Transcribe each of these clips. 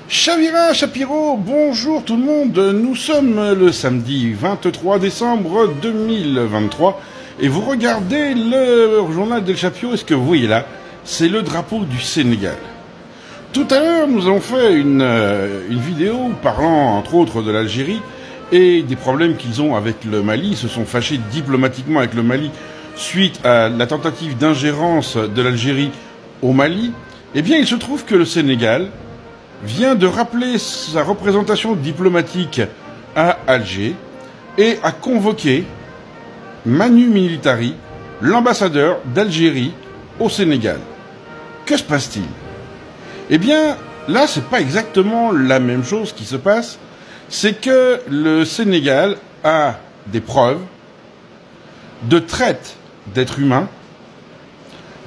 Chavira, Chapiro, bonjour tout le monde, nous sommes le samedi 23 décembre 2023 et vous regardez le journal d'El Chapio et ce que vous voyez là, c'est le drapeau du Sénégal. Tout à l'heure, nous avons fait une vidéo parlant entre autres de l'Algérie et des problèmes qu'ils ont avec le Mali. Ils se sont fâchés diplomatiquement avec le Mali suite à la tentative d'ingérence de l'Algérie au Mali. Eh bien, il se trouve que le Sénégal vient de rappeler sa représentation diplomatique à Alger et a convoqué Manu Militari, l'ambassadeur d'Algérie au Sénégal. Que se passe-t-il ? Eh bien, là, c'est pas exactement la même chose qui se passe. C'est que le Sénégal a des preuves de traite d'êtres humains,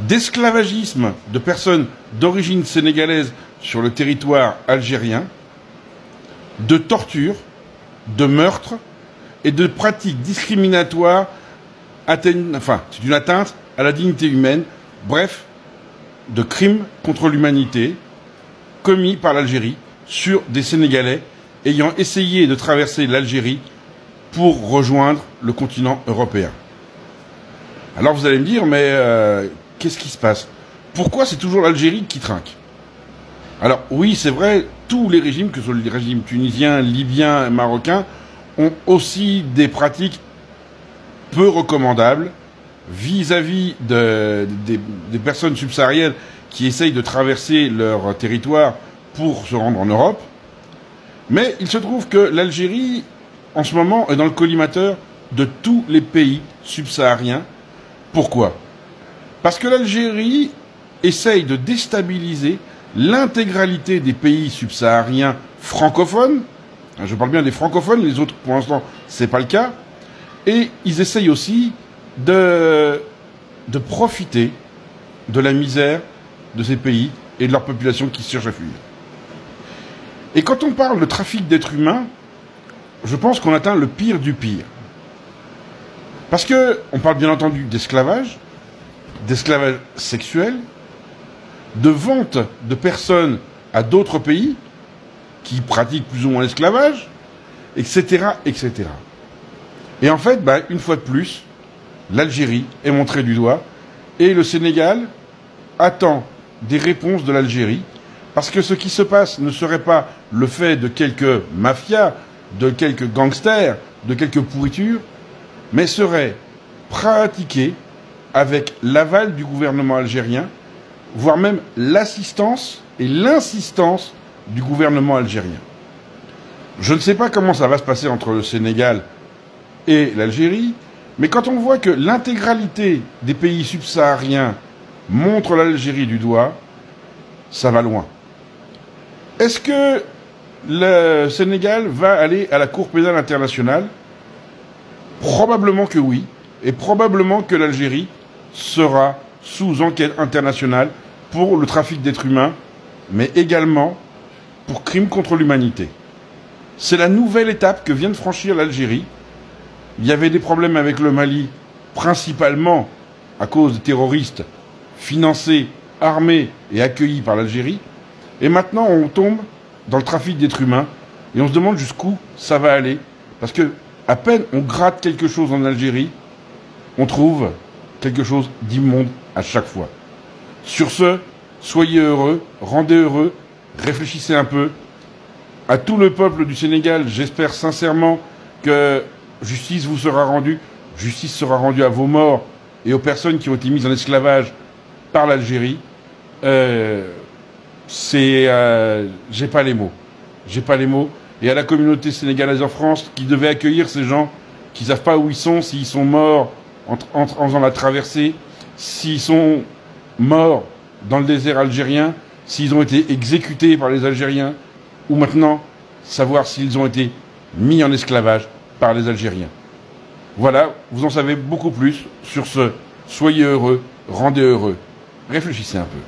d'esclavagisme de personnes d'origine sénégalaise sur le territoire algérien, de torture, de meurtre et de pratiques discriminatoires, c'est une atteinte à la dignité humaine, bref, de crimes contre l'humanité commis par l'Algérie sur des Sénégalais ayant essayé de traverser l'Algérie pour rejoindre le continent européen. Alors vous allez me dire, mais qu'est-ce qui se passe ? Pourquoi c'est toujours l'Algérie qui trinque ? Alors oui, c'est vrai, tous les régimes, que ce soit les régimes tunisiens, libyens, marocains, ont aussi des pratiques peu recommandables vis-à-vis des personnes subsahariennes qui essayent de traverser leur territoire pour se rendre en Europe. Mais il se trouve que l'Algérie, en ce moment, est dans le collimateur de tous les pays subsahariens. Pourquoi ? Parce que l'Algérie essaye de déstabiliser l'intégralité des pays subsahariens francophones. Je parle bien des francophones, les autres, pour l'instant, c'est pas le cas. Et ils essayent aussi de profiter de la misère de ces pays et de leur population qui se cherche à fuir. Et quand on parle de trafic d'êtres humains, je pense qu'on atteint le pire du pire. Parce que on parle bien entendu d'esclavage sexuel, de vente de personnes à d'autres pays qui pratiquent plus ou moins l'esclavage, etc., etc. Et en fait, une fois de plus, l'Algérie est montrée du doigt et le Sénégal attend des réponses de l'Algérie parce que ce qui se passe ne serait pas le fait de quelques mafias, de quelques gangsters, de quelques pourritures, mais serait pratiqué avec l'aval du gouvernement algérien, voire même l'assistance et l'insistance du gouvernement algérien. Je ne sais pas comment ça va se passer entre le Sénégal et l'Algérie, mais quand on voit que l'intégralité des pays subsahariens montre l'Algérie du doigt, ça va loin. Est-ce que le Sénégal va aller à la Cour pénale internationale ? Probablement que oui, et probablement que l'Algérie sera sous enquête internationale pour le trafic d'êtres humains, mais également pour crimes contre l'humanité. C'est la nouvelle étape que vient de franchir l'Algérie. Il y avait des problèmes avec le Mali, principalement à cause de terroristes financés, armés et accueillis par l'Algérie. Et maintenant, on tombe dans le trafic d'êtres humains et on se demande jusqu'où ça va aller. Parce que à peine on gratte quelque chose en Algérie, on trouve quelque chose d'immonde à chaque fois. Sur ce, soyez heureux, rendez heureux, réfléchissez un peu. À tout le peuple du Sénégal, j'espère sincèrement que justice vous sera rendue. Justice sera rendue à vos morts et aux personnes qui ont été mises en esclavage par l'Algérie. J'ai pas les mots. J'ai pas les mots. Et à la communauté sénégalaise en France qui devait accueillir ces gens qui savent pas où ils sont, s'ils sont morts en faisant la traversée, s'ils sont morts dans le désert algérien, s'ils ont été exécutés par les Algériens, ou maintenant savoir s'ils ont été mis en esclavage par les Algériens. Voilà, vous en savez beaucoup plus. Sur ce, soyez heureux, rendez heureux. Réfléchissez un peu.